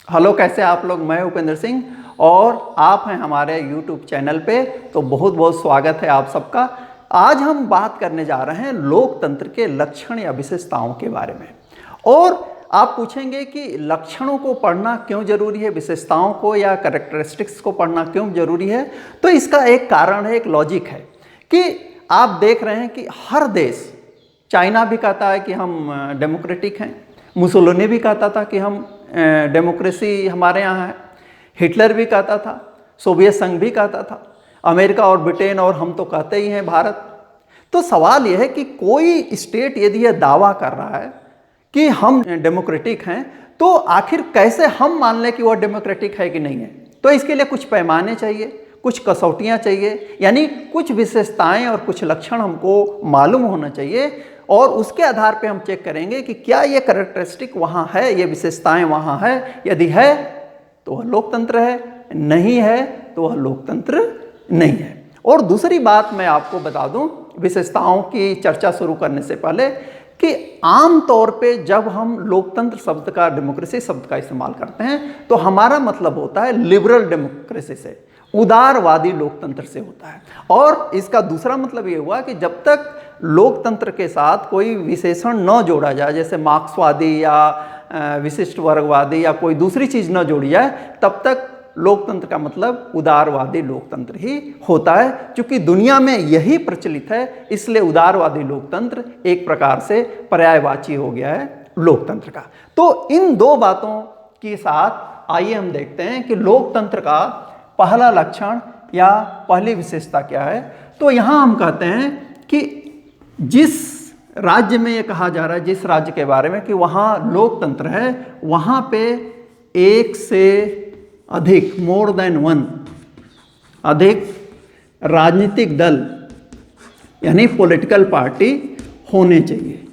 Hello, कैसे आप लोग। मैं उपेंद्र सिंह और आप हैं हमारे YouTube चैनल पे। तो बहुत बहुत स्वागत है आप सबका। आज हम बात करने जा रहे हैं लोकतंत्र के लक्षण या विशेषताओं के बारे में। और आप पूछेंगे कि लक्षणों को पढ़ना क्यों जरूरी है, विशेषताओं को या कैरेक्टरिस्टिक्स को पढ़ना क्यों जरूरी है। तो इसका एक कारण है, एक लॉजिक है कि आप देख रहे हैं कि हर देश, चाइना भी कहता है कि हम डेमोक्रेटिक हैं, मुसोलिनी भी कहता था कि हम डेमोक्रेसी हमारे यहाँ है, हिटलर भी कहता था, सोवियत संघ भी कहता था, अमेरिका और ब्रिटेन और हम तो कहते ही हैं भारत। तो सवाल यह है कि कोई स्टेट यदि यह दावा कर रहा है कि हम डेमोक्रेटिक हैं, तो आखिर कैसे हम मान लें कि वह डेमोक्रेटिक है कि नहीं है। तो इसके लिए कुछ पैमाने चाहिए, कुछ कसौटियाँ चाहिए, यानी कुछ विशेषताएं और कुछ लक्षण हमको मालूम होना चाहिए। और उसके आधार पे हम चेक करेंगे कि क्या ये कैरेक्टरिस्टिक वहाँ है, ये विशेषताएं वहाँ है। यदि है तो वह लोकतंत्र है, नहीं है तो वह लोकतंत्र नहीं है। और दूसरी बात मैं आपको बता दूं विशेषताओं की चर्चा शुरू करने से पहले कि आम तौर पे जब हम लोकतंत्र शब्द का, डेमोक्रेसी शब्द का इस्तेमाल करते हैं तो हमारा मतलब होता है लिबरल डेमोक्रेसी से, उदारवादी लोकतंत्र से होता है। और इसका दूसरा मतलब ये हुआ कि जब तक लोकतंत्र के साथ कोई विशेषण न जोड़ा जाए, जैसे मार्क्सवादी या विशिष्ट वर्गवादी या कोई दूसरी चीज़ न जोड़ी जाए, तब तक लोकतंत्र का मतलब उदारवादी लोकतंत्र ही होता है। क्योंकि दुनिया में यही प्रचलित है, इसलिए उदारवादी लोकतंत्र एक प्रकार से पर्यायवाची हो गया है लोकतंत्र का। तो इन दो बातों के साथ आइए हम देखते हैं कि लोकतंत्र का पहला लक्षण या पहली विशेषता क्या है। तो यहाँ हम कहते हैं कि जिस राज्य में ये कहा जा रहा है, जिस राज्य के बारे में कि वहाँ लोकतंत्र है, वहाँ पे एक से अधिक, मोर देन वन, अधिक राजनीतिक दल यानी पॉलिटिकल पार्टी होने चाहिए।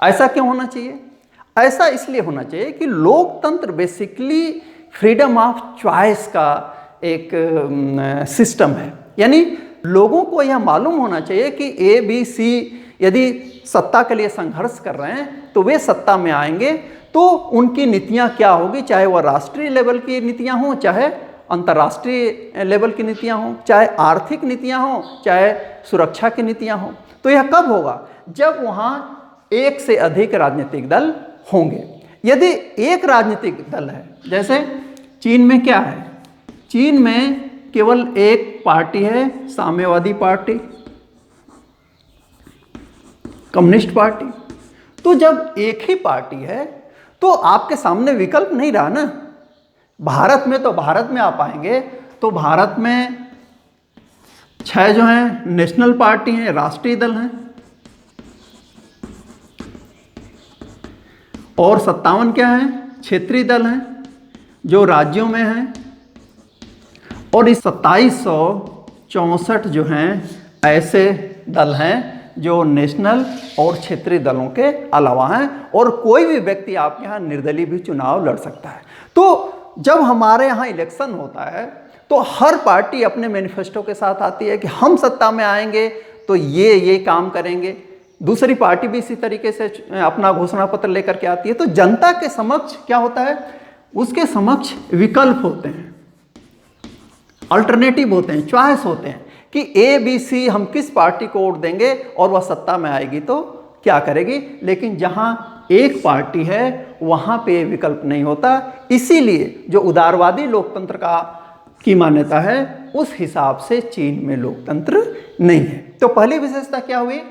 ऐसा क्यों होना चाहिए? ऐसा इसलिए होना चाहिए कि लोकतंत्र बेसिकली फ्रीडम ऑफ चॉइस का एक सिस्टम है। यानी लोगों को यह मालूम होना चाहिए कि ए बी सी यदि सत्ता के लिए संघर्ष कर रहे हैं तो वे सत्ता में आएंगे तो उनकी नीतियां क्या होगी, चाहे वह राष्ट्रीय लेवल की नीतियां हों, चाहे अंतर्राष्ट्रीय लेवल की नीतियां हों, चाहे आर्थिक नीतियां हों, चाहे सुरक्षा की नीतियां हों। तो यह कब होगा? जब वहाँ एक से अधिक राजनीतिक दल होंगे। यदि एक राजनीतिक दल है, जैसे चीन में क्या है, चीन में केवल एक पार्टी है, साम्यवादी पार्टी, कम्युनिस्ट पार्टी। तो जब एक ही पार्टी है तो आपके सामने विकल्प नहीं रहा ना। भारत में तो भारत में आप आएंगे तो भारत में 6 जो हैं नेशनल पार्टी हैं, राष्ट्रीय दल हैं, और 57 क्या हैं, क्षेत्रीय दल हैं जो राज्यों में हैं। और इस 2764 जो हैं ऐसे दल हैं जो नेशनल और क्षेत्रीय दलों के अलावा हैं। और कोई भी व्यक्ति आपके यहाँ निर्दलीय भी चुनाव लड़ सकता है। तो जब हमारे यहाँ इलेक्शन होता है तो हर पार्टी अपने मैनिफेस्टो के साथ आती है कि हम सत्ता में आएंगे तो ये काम करेंगे। दूसरी पार्टी भी इसी तरीके से अपना घोषणा पत्र लेकर के आती है। तो जनता के समक्ष क्या होता है, उसके समक्ष विकल्प होते हैं, अल्टरनेटिव होते हैं, चॉइस होते हैं कि ए बी सी हम किस पार्टी को वोट देंगे और वह सत्ता में आएगी तो क्या करेगी। लेकिन जहां एक पार्टी है वहां पे विकल्प नहीं होता। इसीलिए जो उदारवादी लोकतंत्र की मान्यता है उस हिसाब से चीन में लोकतंत्र नहीं है। तो पहली विशेषता क्या हुई,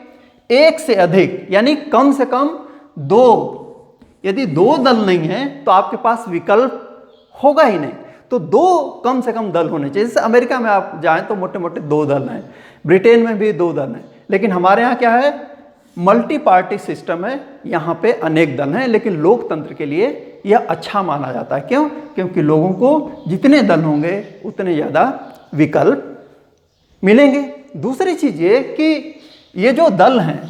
एक से अधिक, यानी कम से कम 2। यदि 2 दल नहीं है तो आपके पास विकल्प होगा ही नहीं। तो 2 कम से कम दल होने चाहिए। जैसे अमेरिका में आप जाएं तो मोटे मोटे 2 दल हैं, ब्रिटेन में भी 2 दल हैं। लेकिन हमारे यहाँ क्या है, मल्टी पार्टी सिस्टम है, यहाँ पे अनेक दल हैं। लेकिन लोकतंत्र के लिए यह अच्छा माना जाता है। क्यों? क्योंकि लोगों को जितने दल होंगे उतने ज़्यादा विकल्प मिलेंगे। दूसरी चीज़ ये कि ये जो दल हैं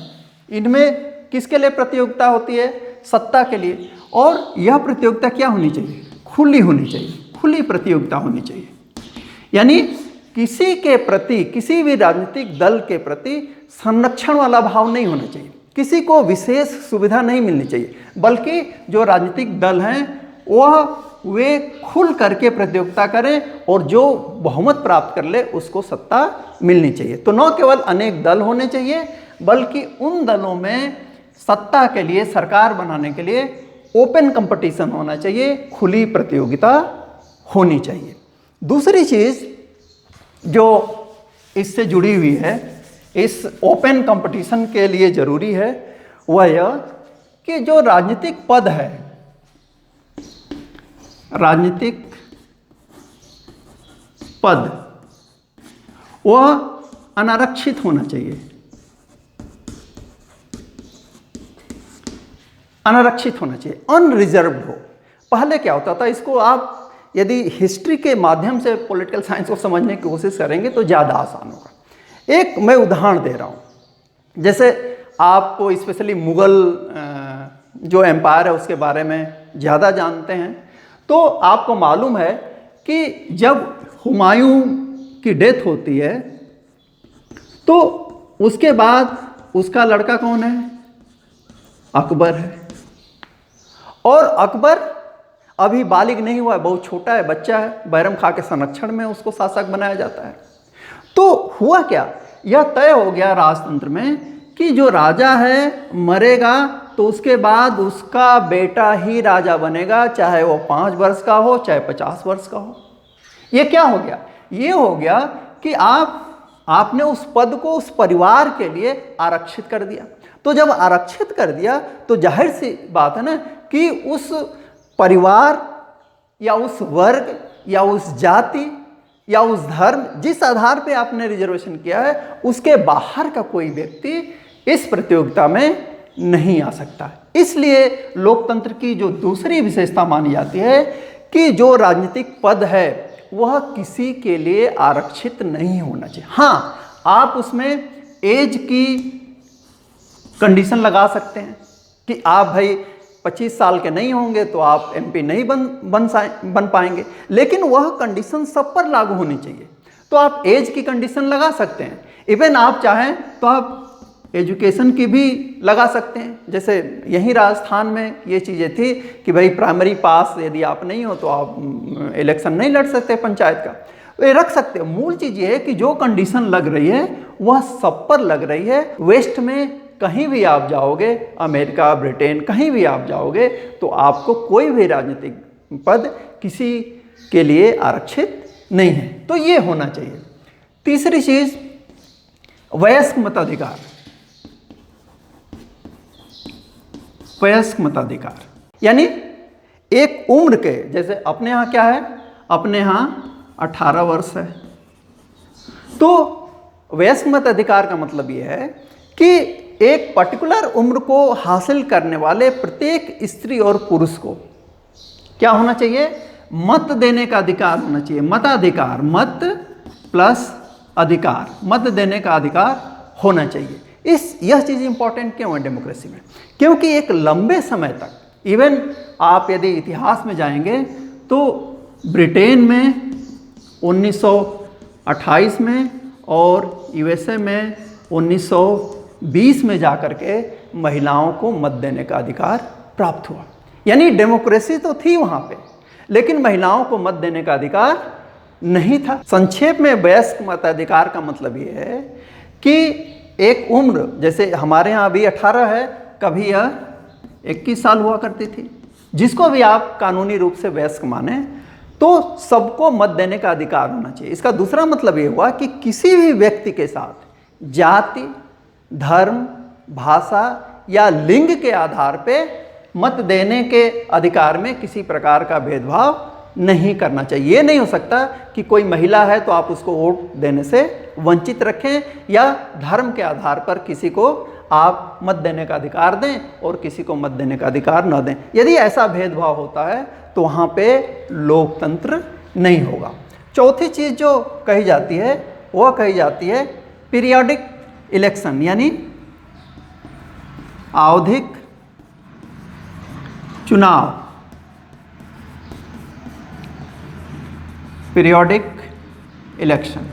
इनमें किसके लिए प्रतियोगिता होती है, सत्ता के लिए। और यह प्रतियोगिता क्या होनी चाहिए, खुली होनी चाहिए, खुली प्रतियोगिता होनी चाहिए। यानी किसी के प्रति, किसी भी राजनीतिक दल के प्रति संरक्षण वाला भाव नहीं होना चाहिए। किसी को विशेष सुविधा नहीं मिलनी चाहिए, बल्कि जो राजनीतिक दल हैं वे खुल करके प्रतियोगिता करें और जो बहुमत प्राप्त कर ले उसको सत्ता मिलनी चाहिए। तो न केवल अनेक दल होने चाहिए, बल्कि उन दलों में सत्ता के लिए, सरकार बनाने के लिए ओपन कंपटीशन होना चाहिए, खुली प्रतियोगिता होनी चाहिए। दूसरी चीज़ जो इससे जुड़ी हुई है, इस ओपन कंपटीशन के लिए ज़रूरी है, वह यह कि जो राजनीतिक पद है, राजनीतिक पद वह अनारक्षित होना चाहिए, अनारक्षित होना चाहिए, अनरिजर्व्ड हो। पहले क्या होता था, इसको आप यदि हिस्ट्री के माध्यम से पॉलिटिकल साइंस को समझने की कोशिश करेंगे तो ज़्यादा आसान होगा। एक मैं उदाहरण दे रहा हूँ, जैसे आपको स्पेशली मुग़ल जो एम्पायर है उसके बारे में ज़्यादा जानते हैं, तो आपको मालूम है कि जब हुमायूं की डेथ होती है तो उसके बाद उसका लड़का कौन है, अकबर है। और अकबर अभी बालिग नहीं हुआ है, बहुत छोटा है, बच्चा है, बैरम खां के संरक्षण में उसको शासक बनाया जाता है। तो हुआ क्या, यह तय हो गया राजतंत्र में कि जो राजा है मरेगा तो उसके बाद उसका बेटा ही राजा बनेगा, चाहे वो 5 वर्ष का हो चाहे 50 वर्ष का हो। ये क्या हो गया, ये हो गया कि आपने उस पद को उस परिवार के लिए आरक्षित कर दिया। तो जब आरक्षित कर दिया तो जाहिर सी बात है ना कि उस परिवार या उस वर्ग या उस जाति या उस धर्म, जिस आधार पे आपने रिजर्वेशन किया है, उसके बाहर का कोई व्यक्ति इस प्रतियोगिता में नहीं आ सकता। इसलिए लोकतंत्र की जो दूसरी विशेषता मानी जाती है कि जो राजनीतिक पद है वह किसी के लिए आरक्षित नहीं होना चाहिए। हाँ, आप उसमें एज की कंडीशन लगा सकते हैं कि आप भाई 25 साल के नहीं होंगे तो आप एमपी नहीं बन पाएंगे, लेकिन वह कंडीशन सब पर लागू होनी चाहिए। तो आप एज की कंडीशन लगा सकते हैं, इवन आप चाहें तो आप एजुकेशन की भी लगा सकते हैं। जैसे यहीं राजस्थान में ये चीज़ें थी कि भाई प्राइमरी पास यदि आप नहीं हो तो आप इलेक्शन नहीं लड़ सकते पंचायत का, तो ये रख सकते हो। मूल चीज़ ये है कि जो कंडीशन लग रही है वह सब पर लग रही है। वेस्ट में कहीं भी आप जाओगे, अमेरिका, ब्रिटेन, कहीं भी आप जाओगे तो आपको कोई भी राजनीतिक पद किसी के लिए आरक्षित नहीं है। तो ये होना चाहिए। तीसरी चीज़, वयस्क मताधिकार। वयस्क मताधिकार यानी एक उम्र के, जैसे अपने यहाँ क्या है, अपने यहाँ 18 वर्ष है। तो वयस्क मताधिकार का मतलब ये है कि एक पर्टिकुलर उम्र को हासिल करने वाले प्रत्येक स्त्री और पुरुष को क्या होना चाहिए, मत देने का अधिकार होना चाहिए। मताधिकार, मत प्लस अधिकार, मत देने का अधिकार होना चाहिए। यह चीज़ इंपॉर्टेंट क्यों है डेमोक्रेसी में, क्योंकि एक लंबे समय तक, इवन आप यदि इतिहास में जाएंगे तो ब्रिटेन में 1928 में और यूएसए में 1920 में जाकर के महिलाओं को मत देने का अधिकार प्राप्त हुआ। यानी डेमोक्रेसी तो थी वहाँ पे, लेकिन महिलाओं को मत देने का अधिकार नहीं था। संक्षेप में वयस्क मताधिकार का मतलब ये है कि एक उम्र, जैसे हमारे यहाँ अभी 18 है, कभी यह 21 साल हुआ करती थी, जिसको भी आप कानूनी रूप से वयस्क माने, तो सबको मत देने का अधिकार होना चाहिए। इसका दूसरा मतलब ये हुआ कि किसी भी व्यक्ति के साथ जाति, धर्म, भाषा या लिंग के आधार पे मत देने के अधिकार में किसी प्रकार का भेदभाव नहीं करना चाहिए। ये नहीं हो सकता कि कोई महिला है तो आप उसको वोट देने से वंचित रखें, या धर्म के आधार पर किसी को आप मत देने का अधिकार दें और किसी को मत देने का अधिकार न दें। यदि ऐसा भेदभाव होता है तो वहाँ पे लोकतंत्र नहीं होगा। चौथी चीज़ जो कही जाती है वह कही जाती है पीरियोडिक इलेक्शन, यानी आवधिक चुनाव। पीरियोडिक इलेक्शन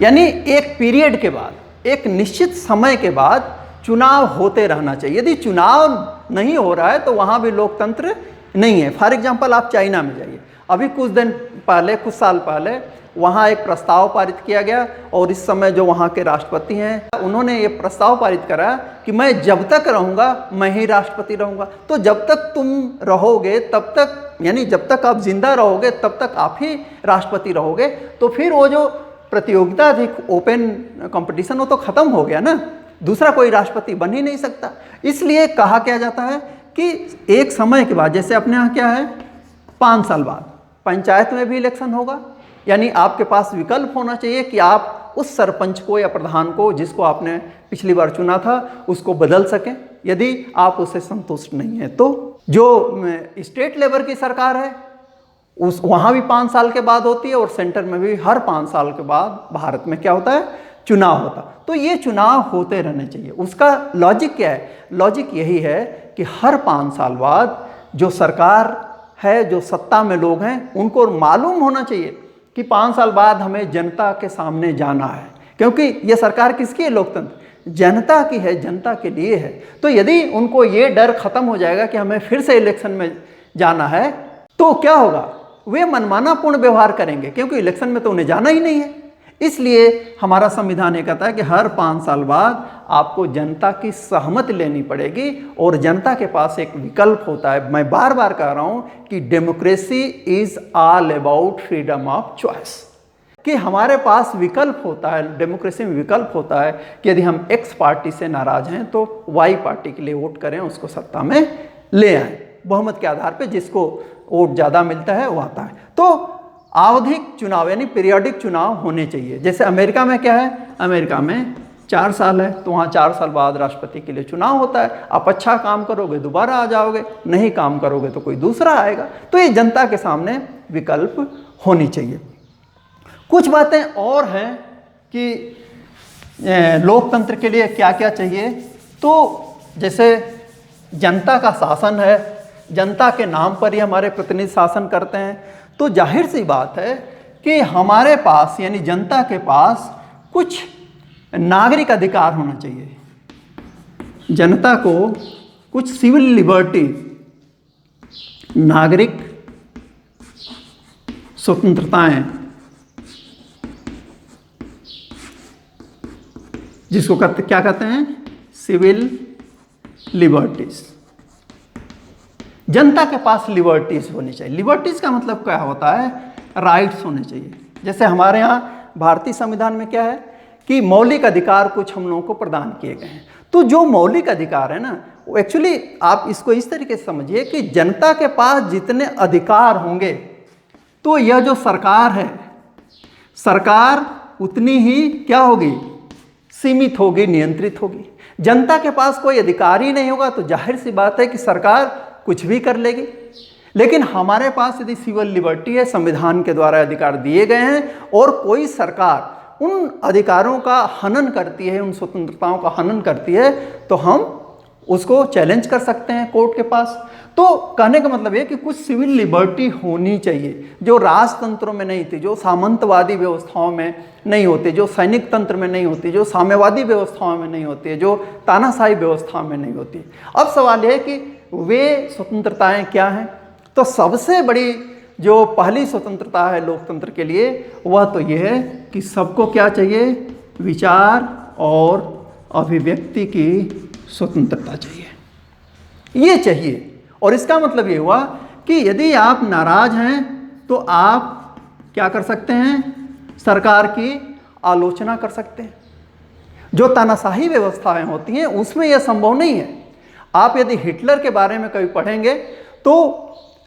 यानी एक पीरियड के बाद, एक निश्चित समय के बाद चुनाव होते रहना चाहिए। यदि चुनाव नहीं हो रहा है तो वहाँ भी लोकतंत्र नहीं है। फॉर एग्जाम्पल आप चाइना में जाइए, अभी कुछ दिन पहले, कुछ साल पहले वहाँ एक प्रस्ताव पारित किया गया और इस समय जो वहाँ के राष्ट्रपति हैं उन्होंने ये प्रस्ताव पारित करा कि मैं जब तक रहूँगा मैं ही राष्ट्रपति रहूँगा। तो जब तक तुम रहोगे तब तक, यानी जब तक आप जिंदा रहोगे तब तक आप ही राष्ट्रपति रहोगे। तो फिर वो जो प्रतियोगिता थी, ओपन कंपटीशन, वो तो ख़त्म हो गया ना, दूसरा कोई राष्ट्रपति बन ही नहीं सकता। इसलिए कहा क्या जाता है कि एक समय के बाद, जैसे अपने यहाँ क्या है 5 साल बाद पंचायत में भी इलेक्शन होगा, यानी आपके पास विकल्प होना चाहिए कि आप उस सरपंच को या प्रधान को जिसको आपने पिछली बार चुना था उसको बदल सकें यदि आप उससे संतुष्ट नहीं हैं। तो जो स्टेट लेवल की सरकार है उस वहाँ भी 5 साल के बाद होती है और सेंटर में भी हर 5 साल के बाद भारत में क्या होता है, चुनाव होता। तो ये चुनाव होते रहने चाहिए। उसका लॉजिक क्या है? लॉजिक यही है कि हर 5 साल बाद जो सरकार है, जो सत्ता में लोग हैं, उनको मालूम होना चाहिए कि 5 साल बाद हमें जनता के सामने जाना है, क्योंकि ये सरकार किसकी है? लोकतंत्र जनता की है, जनता के लिए है। तो यदि उनको ये डर खत्म हो जाएगा कि हमें फिर से इलेक्शन में जाना है तो क्या होगा? वे मनमाना पूर्ण व्यवहार करेंगे, क्योंकि इलेक्शन में तो उन्हें जाना ही नहीं है। इसलिए हमारा संविधान ये कहता है कि हर 5 साल बाद आपको जनता की सहमति लेनी पड़ेगी और जनता के पास एक विकल्प होता है। मैं बार बार कह रहा हूँ कि democracy is all about freedom of choice, कि हमारे पास विकल्प होता है। डेमोक्रेसी में विकल्प होता है कि यदि हम एक्स पार्टी से नाराज हैं तो वाई पार्टी के लिए वोट करें, उसको सत्ता में ले आएं, बहुमत के आधार पर जिसको वोट ज़्यादा मिलता है वो आता है। तो आवधिक चुनाव यानी पीरियोडिक चुनाव होने चाहिए। जैसे अमेरिका में क्या है, अमेरिका में 4 साल है तो वहाँ 4 साल बाद राष्ट्रपति के लिए चुनाव होता है। आप अच्छा काम करोगे दोबारा आ जाओगे, नहीं काम करोगे तो कोई दूसरा आएगा। तो ये जनता के सामने विकल्प होनी चाहिए। कुछ बातें और हैं कि लोकतंत्र के लिए क्या क्या चाहिए। तो जैसे जनता का शासन है, जनता के नाम पर ही हमारे प्रतिनिधि शासन करते हैं, तो जाहिर सी बात है कि हमारे पास यानी जनता के पास कुछ नागरिक अधिकार होना चाहिए। जनता को कुछ सिविल लिबर्टी, नागरिक स्वतंत्रताएं, जिसको क्या कहते हैं, सिविल लिबर्टीज। जनता के पास लिबर्टीज होनी चाहिए। लिबर्टीज का मतलब क्या होता है? राइट्स होने चाहिए। जैसे हमारे यहाँ भारतीय संविधान में क्या है कि मौलिक अधिकार कुछ हम लोगों को प्रदान किए गए हैं। तो जो मौलिक अधिकार है ना, वो एक्चुअली आप इसको इस तरीके से समझिए कि जनता के पास जितने अधिकार होंगे तो यह जो सरकार है, सरकार उतनी ही क्या होगी, सीमित होगी, नियंत्रित होगी। जनता के पास कोई अधिकार ही नहीं होगा तो जाहिर सी बात है कि सरकार कुछ भी कर लेगी। लेकिन हमारे पास यदि सिविल लिबर्टी है, संविधान के द्वारा अधिकार दिए गए हैं और कोई सरकार उन अधिकारों का हनन करती है, उन स्वतंत्रताओं का हनन करती है, तो हम उसको चैलेंज कर सकते हैं कोर्ट के पास। तो कहने का मतलब ये कि कुछ सिविल लिबर्टी होनी चाहिए जो राजतंत्रों में नहीं थी, जो सामंतवादी व्यवस्थाओं में नहीं होती, जो सैनिक तंत्र में नहीं होती, जो साम्यवादी व्यवस्थाओं में नहीं होती है, जो तानाशाही व्यवस्थाओं में नहीं होती। अब सवाल यह है कि वे स्वतंत्रताएं क्या हैं? तो सबसे बड़ी जो पहली स्वतंत्रता है लोकतंत्र के लिए वह तो यह है कि सबको क्या चाहिए, विचार और अभिव्यक्ति की स्वतंत्रता चाहिए, ये चाहिए। और इसका मतलब ये हुआ कि यदि आप नाराज हैं तो आप क्या कर सकते हैं, सरकार की आलोचना कर सकते हैं। जो तानाशाही व्यवस्थाएं होती हैं उसमें यह संभव नहीं है। आप यदि हिटलर के बारे में कभी पढ़ेंगे तो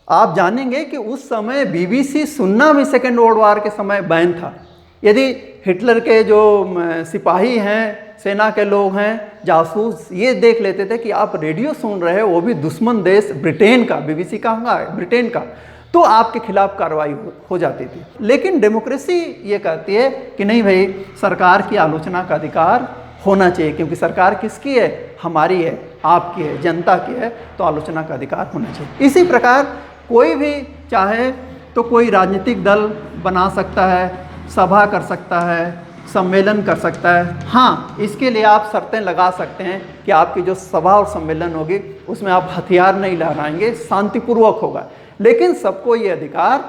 आप जानेंगे कि उस समय बीबीसी सुनना भी सेकेंड वर्ल्ड वॉर के समय बैन था। यदि हिटलर के जो सिपाही हैं, सेना के लोग हैं, जासूस ये देख लेते थे कि आप रेडियो सुन रहे हो, वो भी दुश्मन देश ब्रिटेन का, बीबीसी कहाँ है, ब्रिटेन का, तो आपके खिलाफ कार्रवाई हो जाती थी। लेकिन डेमोक्रेसी ये कहती है कि नहीं भाई, सरकार की आलोचना का अधिकार होना चाहिए, क्योंकि सरकार किसकी है, हमारी है, आपकी है, जनता की है, तो आलोचना का अधिकार होना चाहिए। इसी प्रकार कोई भी चाहे तो कोई राजनीतिक दल बना सकता है, सभा कर सकता है, सम्मेलन कर सकता है। हाँ, इसके लिए आप शर्तें लगा सकते हैं कि आपकी जो सभा और सम्मेलन होगी उसमें आप हथियार नहीं लहराएंगे, शांतिपूर्वक होगा, लेकिन सबको ये अधिकार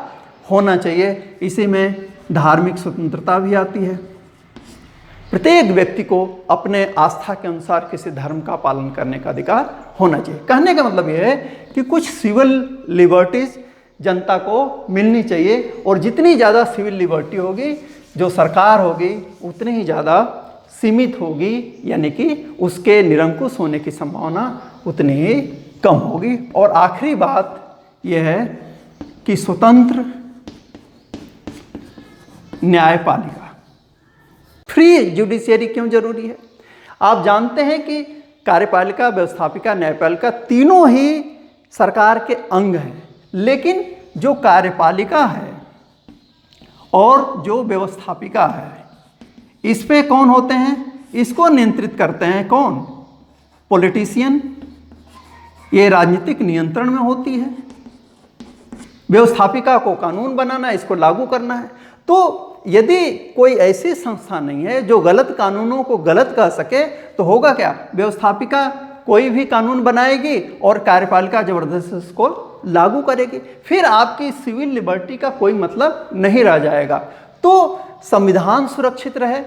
होना चाहिए। इसी में धार्मिक स्वतंत्रता भी आती है। प्रत्येक व्यक्ति को अपने आस्था के अनुसार किसी धर्म का पालन करने का अधिकार होना चाहिए। कहने का मतलब यह है कि कुछ सिविल लिबर्टीज जनता को मिलनी चाहिए, और जितनी ज़्यादा सिविल लिबर्टी होगी जो सरकार होगी उतनी ही ज़्यादा सीमित होगी, यानी कि उसके निरंकुश होने की संभावना उतनी ही कम होगी। और आखिरी बात यह है कि स्वतंत्र न्यायपालिका, फ्री जुडिशियरी क्यों जरूरी है? आप जानते हैं कि कार्यपालिका, व्यवस्थापिका, न्यायपालिका तीनों ही सरकार के अंग हैं, लेकिन जो कार्यपालिका है और जो व्यवस्थापिका है इस पे कौन होते हैं? इसको नियंत्रित करते हैं कौन? पॉलिटिशियन। ये राजनीतिक नियंत्रण में होती है। व्यवस्थापिका को कानून बनाना, इसको लागू करना है। तो यदि कोई ऐसी संस्था नहीं है जो गलत कानूनों को गलत कह सके तो होगा क्या? व्यवस्थापिका कोई भी कानून बनाएगी और कार्यपालिका जबरदस्ती उसको लागू करेगी, फिर आपकी सिविल लिबर्टी का कोई मतलब नहीं रह जाएगा। तो संविधान सुरक्षित रहे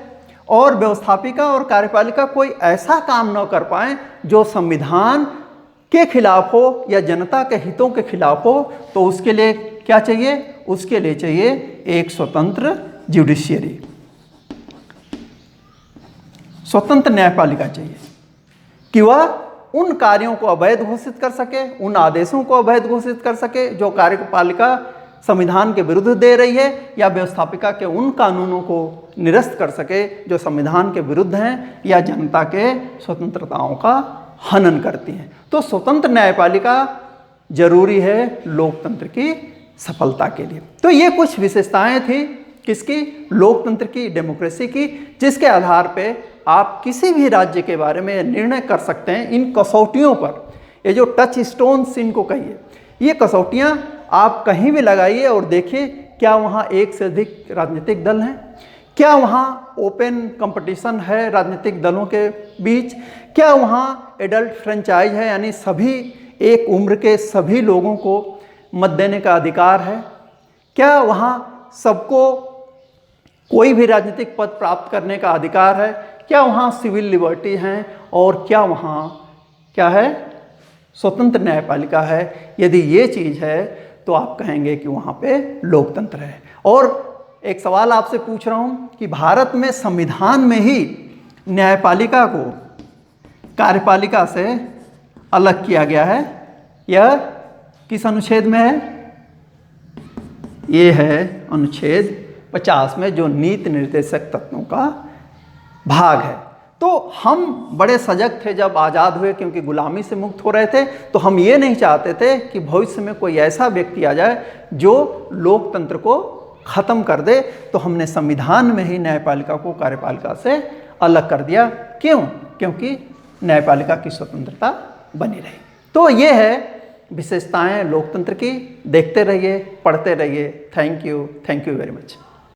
और व्यवस्थापिका और कार्यपालिका कोई ऐसा काम न कर पाए जो संविधान के खिलाफ हो या जनता के हितों के खिलाफ हो, तो उसके लिए क्या चाहिए? उसके लिए चाहिए एक स्वतंत्र जुडिशियरी, स्वतंत्र न्यायपालिका चाहिए कि वह उन कार्यों को अवैध घोषित कर सके, उन आदेशों को अवैध घोषित कर सके जो कार्यपालिका संविधान के विरुद्ध दे रही है, या व्यवस्थापिका के उन कानूनों को निरस्त कर सके जो संविधान के विरुद्ध हैं या जनता के स्वतंत्रताओं का हनन करती हैं। तो स्वतंत्र न्यायपालिका जरूरी है लोकतंत्र की सफलता के लिए। तो ये कुछ विशेषताएं थी किसकी? लोकतंत्र की, डेमोक्रेसी की, जिसके आधार पे आप किसी भी राज्य के बारे में निर्णय कर सकते हैं इन कसौटियों पर। ये जो टच स्टोन्स इनको कहिए, ये कसौटियाँ आप कहीं भी लगाइए और देखिए क्या वहाँ एक से अधिक राजनीतिक दल हैं? क्या वहाँ ओपन कंपटीशन है राजनीतिक दलों के बीच? क्या वहाँ एडल्ट फ्रेंचाइज है, यानी सभी एक उम्र के सभी लोगों को मत देने का अधिकार है? क्या वहाँ सबको कोई भी राजनीतिक पद प्राप्त करने का अधिकार है? क्या वहाँ सिविल लिबर्टी हैं? और क्या वहाँ क्या है? स्वतंत्र न्यायपालिका है। यदि ये चीज़ है तो आप कहेंगे कि वहाँ पे लोकतंत्र है। और एक सवाल आपसे पूछ रहा हूँ कि भारत में संविधान में ही न्यायपालिका को कार्यपालिका से अलग किया गया है। यह किस अनुच्छेद में है? ये है अनुच्छेद 50 में, जो नीति निर्देशक तत्वों का भाग है। तो हम बड़े सजग थे जब आज़ाद हुए, क्योंकि गुलामी से मुक्त हो रहे थे। तो हम ये नहीं चाहते थे कि भविष्य में कोई ऐसा व्यक्ति आ जाए जो लोकतंत्र को ख़त्म कर दे। तो हमने संविधान में ही न्यायपालिका को कार्यपालिका से अलग कर दिया। क्यों? क्योंकि न्यायपालिका की स्वतंत्रता बनी रही। तो ये है विशेषताएं लोकतंत्र की। देखते रहिए, पढ़ते रहिए। Thank you very much.